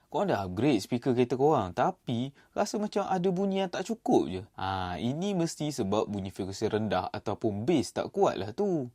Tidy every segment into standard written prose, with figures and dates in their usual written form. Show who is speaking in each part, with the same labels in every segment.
Speaker 1: korang dah upgrade speaker kereta korang, tapi rasa macam ada bunyi yang tak cukup je. Ini mesti sebab bunyi frekuensi rendah ataupun bass tak kuat lah tu.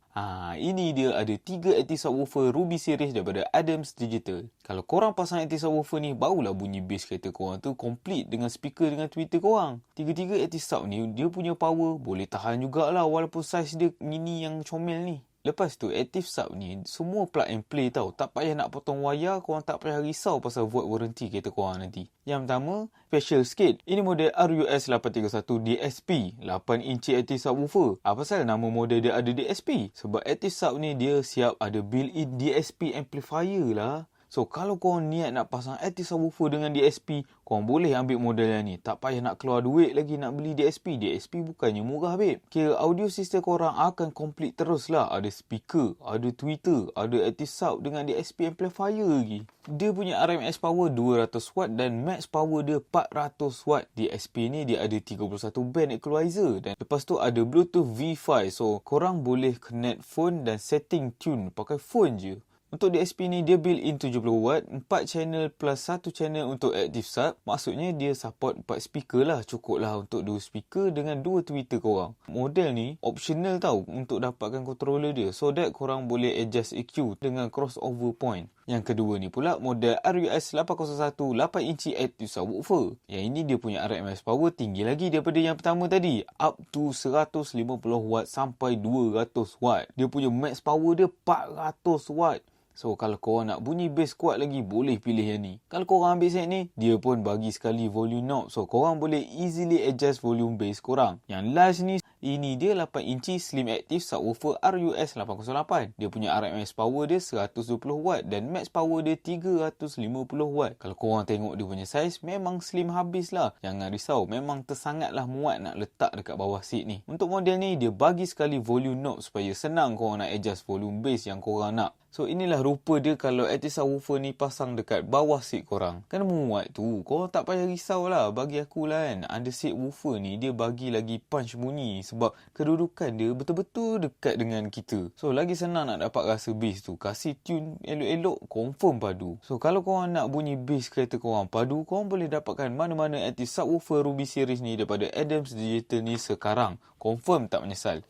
Speaker 1: Ini dia ada 3 active subwoofer Ruby series daripada Adams Digital. Kalau korang pasang active subwoofer ni, barulah bunyi bass kereta korang tu complete dengan speaker dengan tweeter korang. Tiga-tiga active sub ni, dia punya power boleh tahan jugalah walaupun saiz dia mini yang comel ni. Lepas tu, active sub ni semua plug and play tau. Tak payah nak potong wayar, korang tak payah risau pasal void warranty kereta korang nanti. Yang pertama, special sikit. Ini model RUS 831 DSP, 8 inci active subwoofer. Apa pasal nama model dia ada DSP? Sebab active sub ni dia siap ada built-in DSP amplifier lah. So, kalau korang niat nak pasang active subwoofer dengan DSP, korang boleh ambil model yang ni. Tak payah nak keluar duit lagi nak beli DSP. DSP bukannya murah, babe. Kira audio system korang akan complete terus lah. Ada speaker, ada tweeter, ada active sub dengan DSP amplifier lagi. Dia punya RMS power 200 watt dan max power dia 400 watt. DSP ni dia ada 31 band equalizer. Dan lepas tu ada Bluetooth V5. So, korang boleh connect phone dan setting tune pakai phone je. Untuk DSP ni, dia built-in 70 watt, 4 channel plus 1 channel untuk active sub. Maksudnya, dia support 4 speaker lah. Cukup lah untuk 2 speaker dengan 2 tweeter korang. Model ni optional tau untuk dapatkan controller dia. So that korang boleh adjust EQ dengan crossover point. Yang kedua ni pula, model RUS 801 8 inci active subwoofer. Yang ini dia punya RMS power tinggi lagi daripada yang pertama tadi. Up to 150 watt sampai 200 watt. Dia punya max power dia 400 watt. So, kalau korang nak bunyi bass kuat lagi, boleh pilih yang ni. Kalau korang ambil set ni, dia pun bagi sekali volume knob. So, korang boleh easily adjust volume bass korang. Yang last ni, ini dia 8 inci Slim Active Subwoofer RUS 808. Dia punya RMS power dia 120 watt dan max power dia 350 watt. Kalau korang tengok dia punya saiz, memang slim habis lah. Jangan risau, memang tersangatlah muat nak letak dekat bawah seat ni. Untuk model ni, dia bagi sekali volume knob supaya senang korang nak adjust volume bass yang korang nak. So, inilah rupa dia kalau active subwoofer ni pasang dekat bawah seat korang. Kan muat tu. Korang tak payah risau lah. Bagi aku lah kan, under seat woofer ni dia bagi lagi punch bunyi. Sebab kedudukan dia betul-betul dekat dengan kita. So, lagi senang nak dapat rasa bass tu. Kasih tune elok-elok, confirm padu. So, kalau korang nak bunyi bass kereta korang padu, korang boleh dapatkan mana-mana active subwoofer Ruby series ni daripada Adams Digital ni sekarang. Confirm tak menyesal.